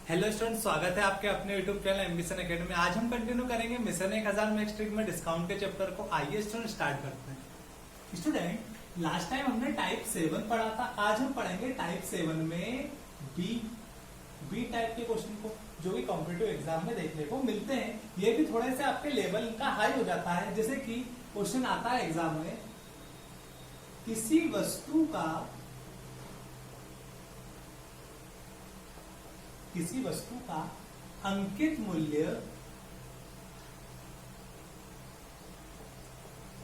Hello student, स्वागत है आपके अपने यूट्यूब चैनल एम्बिशन एकेडमी। आज हम कंटिन्यू करेंगे मिशन 1000 मैथ्स ट्रिक में डिस्काउंट के चैप्टर को। आइए स्टूडेंट स्टार्ट करते हैं। स्टूडेंट लास्ट टाइम हमने टाइप 7 पढ़ा था, आज हम पढ़ेंगे टाइप 7 में बी टाइप के क्वेश्चन को, जो भी कॉम्पिटिटिव एग्जाम में देखने को मिलते हैं। ये भी थोड़े से आपके लेवल का हाई हो जाता है। जैसे कि क्वेश्चन आता है एग्जाम में, किसी वस्तु का अंकित मूल्य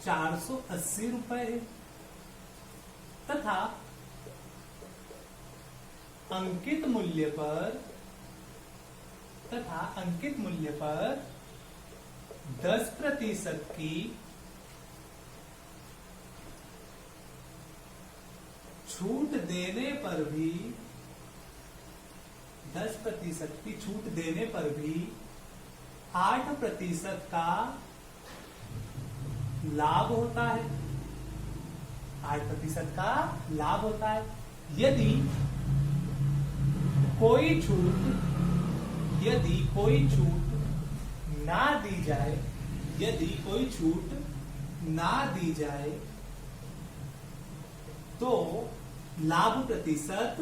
480 रुपए है तथा अंकित मूल्य पर 10% की छूट देने पर भी 10% की छूट देने पर भी 8% का लाभ होता है। 8% का लाभ होता है यदि कोई छूट ना दी जाए। यदि कोई छूट ना दी जाए तो लाभ प्रतिशत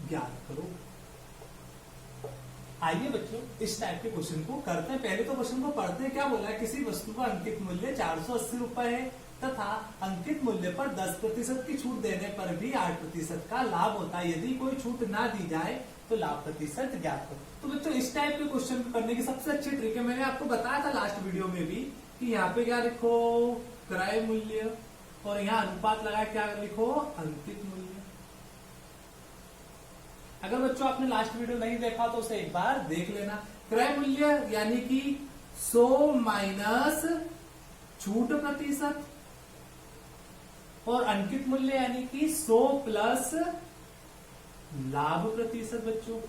ज्ञात करो। आइए बच्चों इस टाइप के क्वेश्चन को करते हैं। पहले तो क्वेश्चन को पढ़ते हैं। क्या बोला है, किसी वस्तु का अंकित मूल्य 480 रुपए है तथा अंकित मूल्य पर 10% की छूट देने पर भी 8% का लाभ होता है। यदि कोई छूट ना दी जाए तो लाभ प्रतिशत ज्ञात करो। तो बच्चों इस टाइप के क्वेश्चन को करने की सबसे अच्छी ट्रिक है, मैंने आपको बताया था लास्ट वीडियो में भी, कि यहाँ पे क्या लिखो, क्रय मूल्य, और यहाँ अनुपात लगा क्या लिखो, अंकित मूल्य। अगर बच्चों आपने लास्ट वीडियो नहीं देखा तो उसे एक बार देख लेना। क्रय मूल्य यानी कि 100 माइनस छूट प्रतिशत, और अंकित मूल्य यानी कि 100 प्लस लाभ प्रतिशत। बच्चों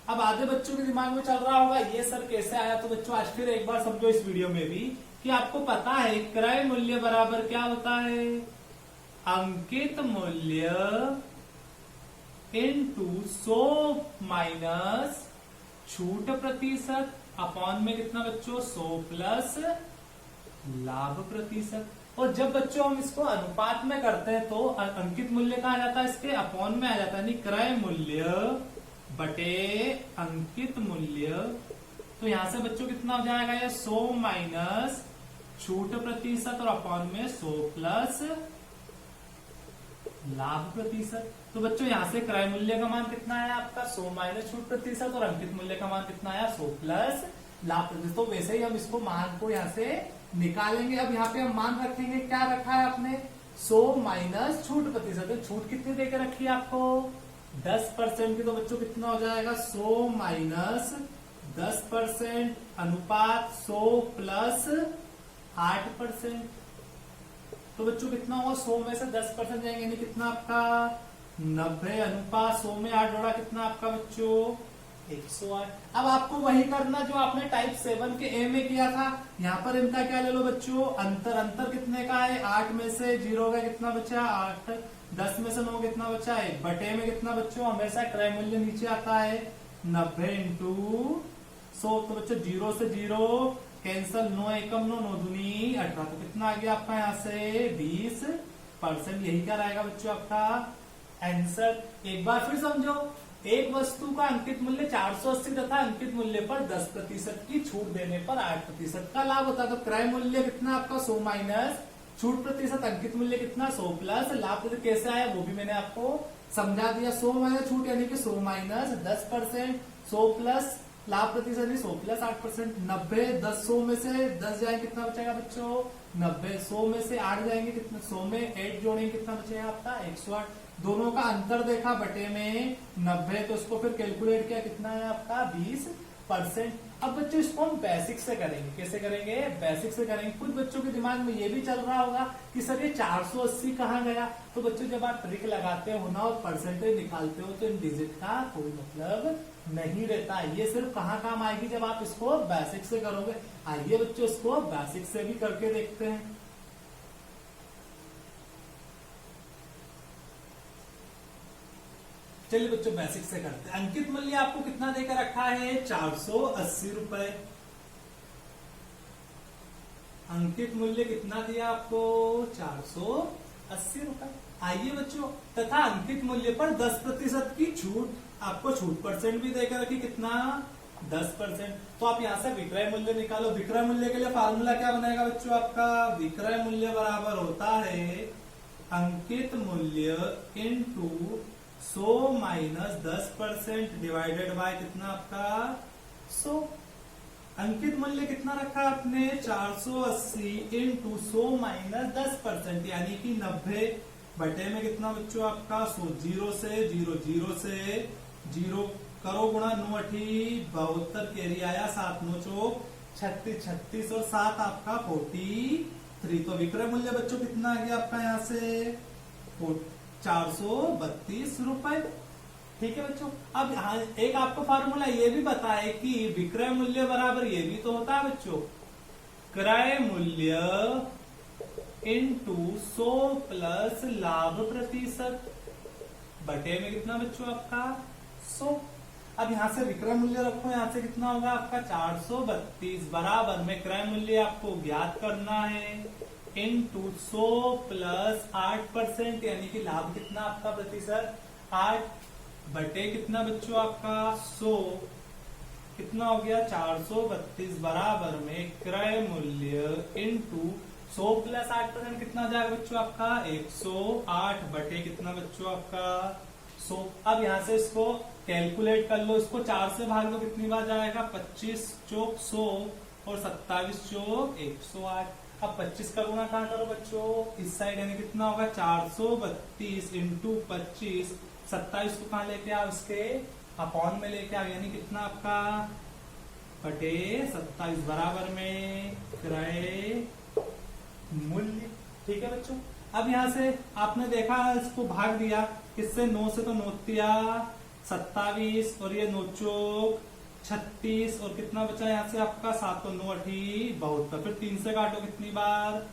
अब आधे बच्चों के दिमाग में चल रहा होगा ये सर कैसे आया, तो बच्चों आज फिर एक बार समझो इस वीडियो में भी कि आपको पता है क्रय मूल्य बराबर क्या होता है, अंकित मूल्य इनटू 100 माइनस छूट प्रतिशत अपॉन में कितना बच्चों, 100 प्लस लाभ प्रतिशत। और जब बच्चों हम इसको अनुपात में करते हैं तो अंकित मूल्य का आ जाता है, इसके अपॉन में आ जाता है, यानी क्रय मूल्य बटे अंकित मूल्य। तो यहां से बच्चों कितना हो जाएगा, ये 100 माइनस छूट प्रतिशत और अपॉन में 100 प्लस लाभ प्रतिशत। तो बच्चों यहां से क्रय मूल्य का मान कितना आया आपका, 100 माइनस छूट प्रतिशत, और अंकित मूल्य का मान कितना आया, 100 प्लस लाभ प्रतिशत। तो वैसे ही हम इसको मान को यहां से निकालेंगे। अब यहाँ पे हम मान रखेंगे, क्या रखा है आपने, 100 माइनस छूट प्रतिशत। छूट कितनी देकर रखी है आपको, 10% की। तो बच्चों कितना हो जाएगा, 100 माइनस 10% अनुपात 100 प्लस 8%। तो बच्चों कितना होगा, 100 में से 10% जाएंगे, यानी कितना आपका 90 अनुपात 100 में 8 जोड़ा कितना आपका बच्चों, 108। अब आपको वही करना जो आपने टाइप 7 के ए में किया था। यहाँ पर इनका क्या ले लो बच्चों, अंतर कितने का है, 8 में से 0 का कितना बचा, 8, 10 में से 9 कितना बचा, 1 बटे में कितना बच्चों, हमेशा क्रय मूल्य नीचे आता है, 90 इंटू 100। तो बच्चों 0 से 0 कैंसल, 9 एकम 9, 9 दूनी 18। तो कितना आ गया आपका यहाँ से 20%। यही क्या रहेगा बच्चों आपका आंसर। एक बार फिर समझो, एक वस्तु का अंकित मूल्य 480 तथा अंकित मूल्य पर 10% की छूट देने पर 8% का लाभ होता है। तो क्रय मूल्य कितना आपका, 100 माइनस छूट प्रतिशत, अंकित मूल्य कितना, 100 प्लस लाभ प्रतिशत। कैसे आया वो भी मैंने आपको समझा दिया। 100 माइनस छूट यानी कि 100 माइनस 10%, 100 प्लस लाभ प्रतिशत 100 प्लस 8%। 90 10 100 में से 10 जाएंगे कितना बचेगा बच्चों, 90। 100 में से 8 जाएंगे कितना, 100 में 8 जोड़ेंगे कितना बचेगा आपका, 108। दोनों का अंतर देखा बटे में 90, तो इसको फिर कैलकुलेट किया, कितना है आपका 20%। अब बच्चों इसको हम बेसिक से करेंगे। कैसे करेंगे, बेसिक से करेंगे। कुछ बच्चों के दिमाग में ये भी चल रहा होगा कि सर ये 480 कहाँ गया। तो बच्चों जब आप ट्रिक लगाते हो ना और परसेंटेज निकालते हो तो इन डिजिट का कोई मतलब नहीं रहता। ये सिर्फ कहाँ काम आएगी, जब आप इसको बेसिक से करोगे। आइए बच्चों इसको बेसिक से भी करके देखते हैं। चलिए बच्चों बेसिक से करते हैं। अंकित मूल्य आपको कितना देकर रखा है? 480 रुपए। अंकित मूल्य कितना दिया आपको? 480 रुपए। आइए बच्चों, तथा अंकित मूल्य पर 10% की छूट, आपको छूट परसेंट भी देकर रखी, कितना? 10%। तो आप यहां से विक्रय मूल्य निकालो। विक्रय मूल्य के लिए फार्मूला क्या बनाएगा बच्चों आपका? विक्रय मूल्य बराबर होता है अंकित मूल्य इंटू 100 माइनस 10% डिवाइडेड बाय कितना आपका? 100। अंकित मूल्य कितना रखा आपने? 480 इंटू 100 माइनस 10%, यानी कि 90 बटे में कितना बच्चों आपका? 100। 0 से 0, 0 से 0 करो गुणा, 9 8 72 कैरी आया, 7 9 चौक 36, 36 और 7 आपका 43। तो विक्रय मूल्य बच्चों कितना आ गया आपका यहाँ से? 432 रुपए। ठीक है बच्चों। अब यहाँ एक आपको फार्मूला ये भी बताए कि विक्रय मूल्य बराबर ये भी तो होता है बच्चों, क्रय मूल्य इंटू 100 प्लस लाभ प्रतिशत बटे में कितना बच्चों आपका? 100। अब यहां से विक्रय मूल्य रखो, यहां से कितना होगा आपका? 432 बराबर में क्रय मूल्य आपको ज्ञात करना है इंटू 100 प्लस 8%, यानी कि लाभ कितना आपका प्रतिशत? 8 बटे कितना बच्चों आपका? 100। कितना हो गया? 432 बराबर में क्रय मूल्य इंटू 100 प्लस 8% कितना जाएगा बच्चों आपका? 108 बटे कितना बच्चों आपका? 100। अब यहां से इसको कैलकुलेट कर लो, इसको 4 से भाग लो, कितनी बार जाएगा? 25 चौक 100 और 27 चौक 108। अब 25 का गुणा कहां करो बच्चों? इस साइड, यानी कितना होगा? 432 इंटू 25, 27 को कहां लेके आओ? इसके अपॉन में लेके आओ, यानी कितना आपका? बटे 27 बराबर में क्रय मूल्य। ठीक है बच्चों। अब यहां से आपने देखा इसको भाग दिया, किससे? 9 से, तो 9 तिया 27 और ये 9 चौक 36 और कितना बचा यहाँ से आपका? 7 तो 9 8 72। फिर 3 से काटो, कितनी बार?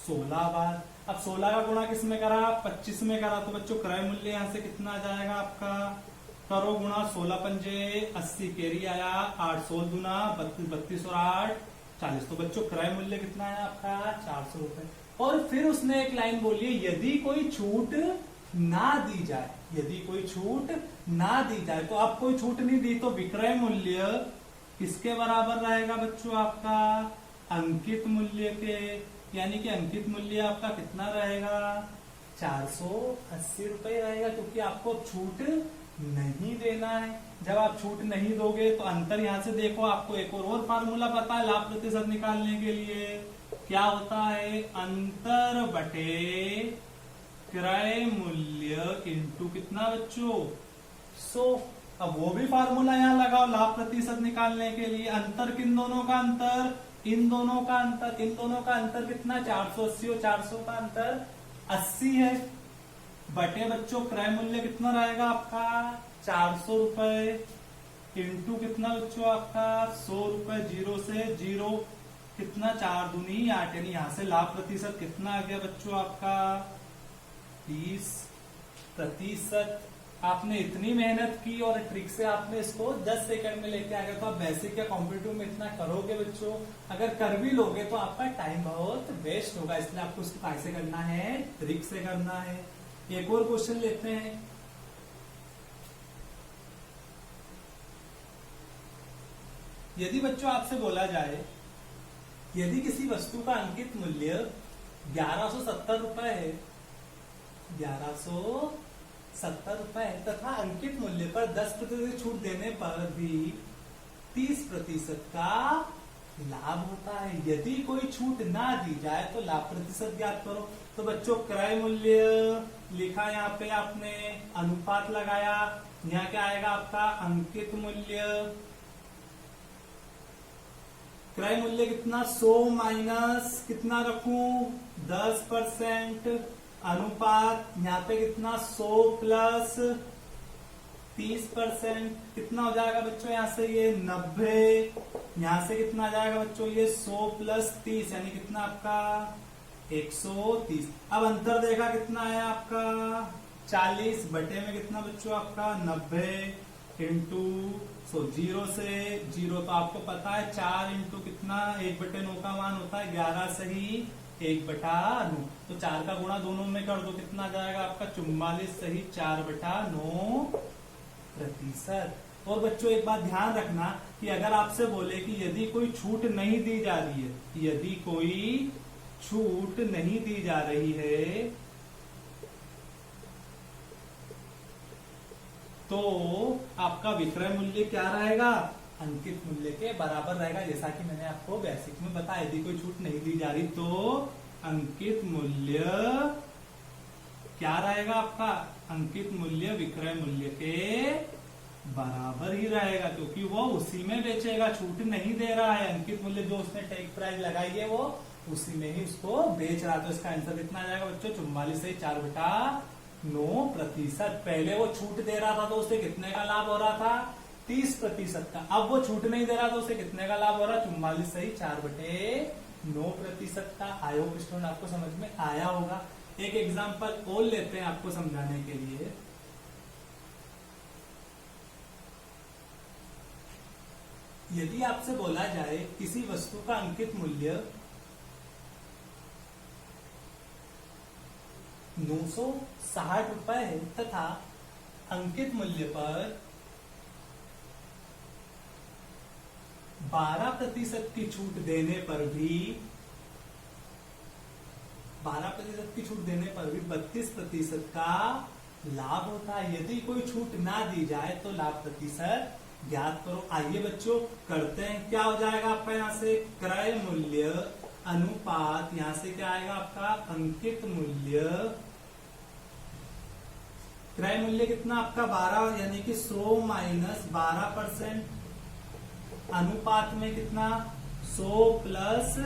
16 बार। अब 16 का गुणा किस में करा? 25 में करा। तो बच्चों क्रय मूल्य यहाँ से कितना आ जाएगा आपका? करो गुणा, 16 पंजे 80 कैरी आया, 8 16 दूना 32, 32 और 8 40। तो बच्चों क्रय मूल्य कितना है आपका? 400 रुपए। और फिर उसने एक लाइन बोली है, यदि कोई छूट ना दी जाए, यदि कोई छूट ना दी जाए, तो आप कोई छूट नहीं दी तो विक्रय मूल्य किसके बराबर रहेगा बच्चों आपका? अंकित मूल्य के। यानी कि अंकित मूल्य आपका कितना रहेगा? 480 रुपए रहेगा, क्योंकि आपको छूट नहीं देना है। जब आप छूट नहीं दोगे तो अंतर यहां से देखो, आपको एक और फार्मूला पता है लाभ प्रतिशत निकालने के लिए, क्या होता है? अंतर बटे क्रय मूल्य इंटू कितना बच्चों? 100। अब वो भी फार्मूला यहाँ लगाओ लाभ प्रतिशत निकालने के लिए। अंतर किन दोनों का? अंतर इन दोनों का अंतर। इन दोनों का अंतर कितना? 480 और 400 का अंतर 80 है। बटे बच्चों क्रय मूल्य कितना रहेगा आपका? 400 रुपए इंटू कितना बच्चों आपका? 100 रुपए। 0 से 0 कितना? 4 दूनी 8, यानी यहां से लाभ प्रतिशत कितना आ गया बच्चों आपका? 30%। आपने इतनी मेहनत की और ट्रिक से आपने इसको 10 सेकंड में लेके आ गए। तो आप बेसिक या कॉम्पिटिटिव में इतना करोगे बच्चों, अगर कर भी लोगे तो आपका टाइम बहुत वेस्ट होगा। इसलिए आपको इसको कैसे करना है? ट्रिक से करना है। एक और क्वेश्चन लेते हैं। यदि बच्चों आपसे बोला जाए, यदि किसी वस्तु का अंकित मूल्य 1170 रुपए है, 1170 रुपए है, तथा अंकित मूल्य पर 10% छूट देने पर भी 30% का लाभ होता है। यदि कोई छूट ना दी जाए तो लाभ प्रतिशत ज्ञात करो। तो बच्चों क्रय मूल्य लिखा, यहाँ पे आपने अनुपात लगाया, यहाँ क्या आएगा आपका? अंकित मूल्य। क्रय मूल्य कितना? 100 माइनस कितना रखूं? 10%। अनुपात यहाँ पे कितना? 100 प्लस 30%। कितना हो जाएगा बच्चों? यहाँ से ये 90। यहाँ से कितना आ जाएगा बच्चों? ये 100 प्लस 30, यानी कितना आपका? 130। अब अंतर देखा कितना आया आपका? 40 बटे में कितना बच्चों आपका 90 इंटू 0 से 0 तो आपको पता है 4 इंटू कितना 1/9 का मान होता है 11 सही 1/9 तो 4 का गुणा दोनों में कर दो कितना आ जाएगा आपका 44 सही 4/9%। और बच्चों एक बात ध्यान रखना कि अगर आपसे बोले कि यदि कोई छूट नहीं दी जा रही है, यदि कोई छूट नहीं दी जा रही है तो आपका विक्रय मूल्य क्या रहेगा, अंकित मूल्य के बराबर रहेगा। जैसा कि मैंने आपको बेसिक में बताया, यदि कोई छूट नहीं दी जा रही तो अंकित मूल्य क्या रहेगा आपका, अंकित मूल्य विक्रय मूल्य के बराबर ही रहेगा, क्योंकि वो उसी में बेचेगा, छूट नहीं दे रहा है। अंकित मूल्य जो उसने टेक प्राइस लगाई है वो उसी में ही उसको बेच रहा है। तो इसका आंसर कितना आ जाएगा बच्चों 44 से 4/9%। पहले वो छूट दे रहा था तो उसे कितने का लाभ हो रहा था 30% का। अब वो छूट नहीं दे रहा तो उसे कितने का लाभ हो रहा है 44 से 4/9% का। आई होप स्टूडेंट आपको समझ में आया होगा। एक एग्जाम्पल और लेते हैं आपको समझाने के लिए। यदि आपसे बोला जाए किसी वस्तु का अंकित मूल्य 960 रुपए है तथा अंकित मूल्य पर 12% की छूट देने पर भी 12% की छूट देने पर भी 32% का लाभ होता है। यदि कोई छूट ना दी जाए तो लाभ प्रतिशत ज्ञात करो। आइए बच्चों करते हैं। क्या हो जाएगा आपका यहाँ से क्रय मूल्य अनुपात, यहाँ से क्या आएगा आपका अंकित मूल्य, क्रय मूल्य कितना आपका 12 यानी कि 100 माइनस 12%, अनुपात में कितना 100 प्लस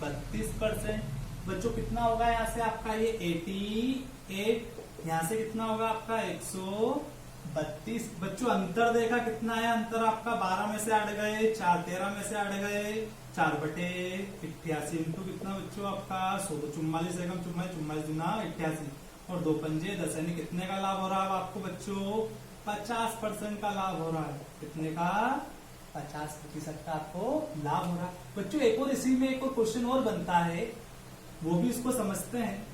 32%। बच्चों कितना होगा यहाँ से आपका ये 88, यहाँ से कितना होगा आपका 132। बच्चों अंतर देखा कितना है, अंतर आपका 12 में से हट गए 4, 13 में से हट गए 4/88 इंटू कितना बच्चों आपका 100 तो 44 एकम 44 गुना 88 और 2 पंजे 10 यानी कितने का लाभ हो रहा है आपको बच्चों 50% का लाभ हो रहा है। कितने का 50% का आपको लाभ हो रहा है। बच्चों एक और इसी में एक और क्वेश्चन और बनता है, वो भी इसको समझते हैं।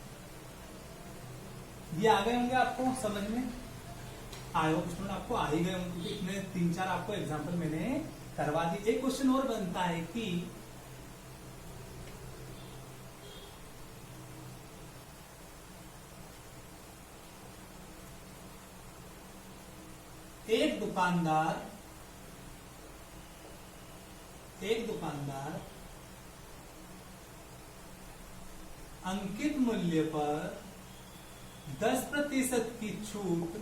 ये आ गए होंगे आपको समझ में, आई होप स्टूडेंट आपको आ ही गए होंगे क्योंकि इतने 3-4 आपको एग्जाम्पल मैंने करवा दी। एक क्वेश्चन और बनता है कि एक दुकानदार अंकित मूल्य पर 10% की छूट,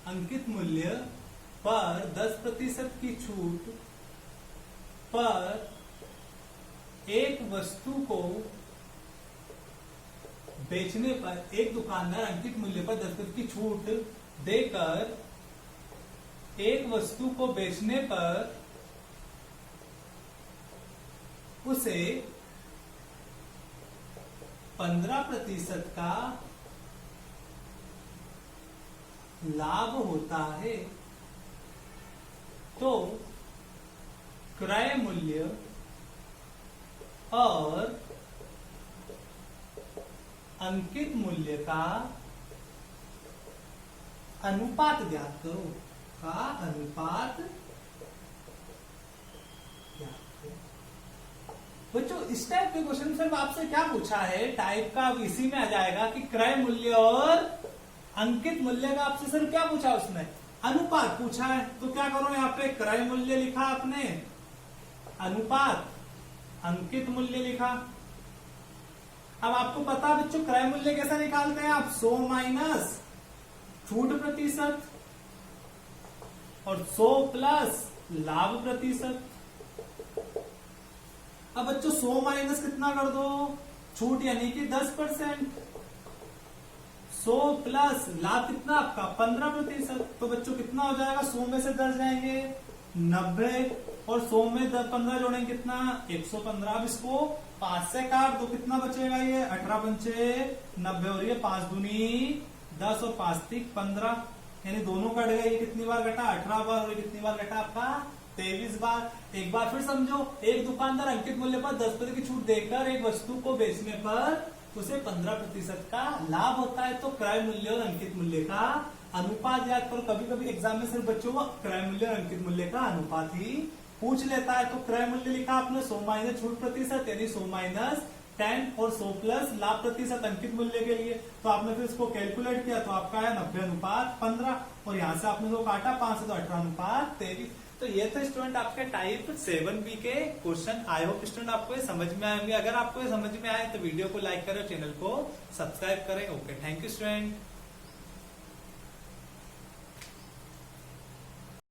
अंकित मूल्य पर 10% की छूट पर एक वस्तु को बेचने पर, एक दुकानदार अंकित मूल्य पर 10% की छूट देकर एक वस्तु को बेचने पर उसे 15% का लाभ होता है, तो क्रय मूल्य और अंकित मूल्य का अनुपात ज्ञात करो, का अनुपात ज्ञात करो। बच्चों इस टाइप के क्वेश्चन सिर्फ आपसे क्या पूछा है टाइप का, अब इसी में आ जाएगा कि क्रय मूल्य और अंकित मूल्य का आपसे सिर्फ क्या पूछा, उसने अनुपात पूछा है। तो क्या करो यहाँ पे क्रय मूल्य लिखा आपने, अनुपात अंकित मूल्य लिखा। अब आपको पता बच्चों क्रय मूल्य कैसे निकालते हैं आप, 100 माइनस छूट प्रतिशत और 100 प्लस लाभ प्रतिशत। अब बच्चों 100 माइनस कितना कर दो छूट यानी कि 10%, 100 प्लस लाभ कितना आपका 15%। तो बच्चों कितना हो जाएगा, 100 में से 10 जाएंगे 90 और 100 में 15 जोड़ेंगे कितना 115। अब इसको 5 से काट दो कितना बचेगा, ये 18 पंचे 90 और ये 5 दूनी 10 और 5 3 15, यानी दोनों कट गए। ये कितनी बार घटा? 18 बार। और ये कितनी बार घटा? आपका 23 बार। एक बार फिर समझो, एक दुकानदार अंकित मूल्य पर 10% की छूट देकर एक वस्तु को बेचने पर उसे 15% का लाभ होता है। तो क्रय मूल्य और अंकित मूल्य का अनुपात याद करो। कभी कभी एग्जाम में सिर्फ बच्चों को क्रय मूल्य और अंकित मूल्य का अनुपात ही पूछ लेता है। तो क्रय मूल्य लिखा आपने 100 माइनस छूट प्रतिशत, यानी 100 माइनस 10 और 100 प्लस लाभ प्रतिशत अंकित मूल्य के लिए। तो आपने फिर इसको कैलकुलेट किया तो आपका है 90:15, और यहाँ से आपने जो काटा 5 से तो 18:23। तो ये तो स्टूडेंट आपके टाइप 7B के क्वेश्चन। आई होप स्टूडेंट आपको ये समझ में आएंगे। अगर आपको ये समझ में आए तो वीडियो को लाइक करें, चैनल को सब्सक्राइब करें। Okay, thank you student.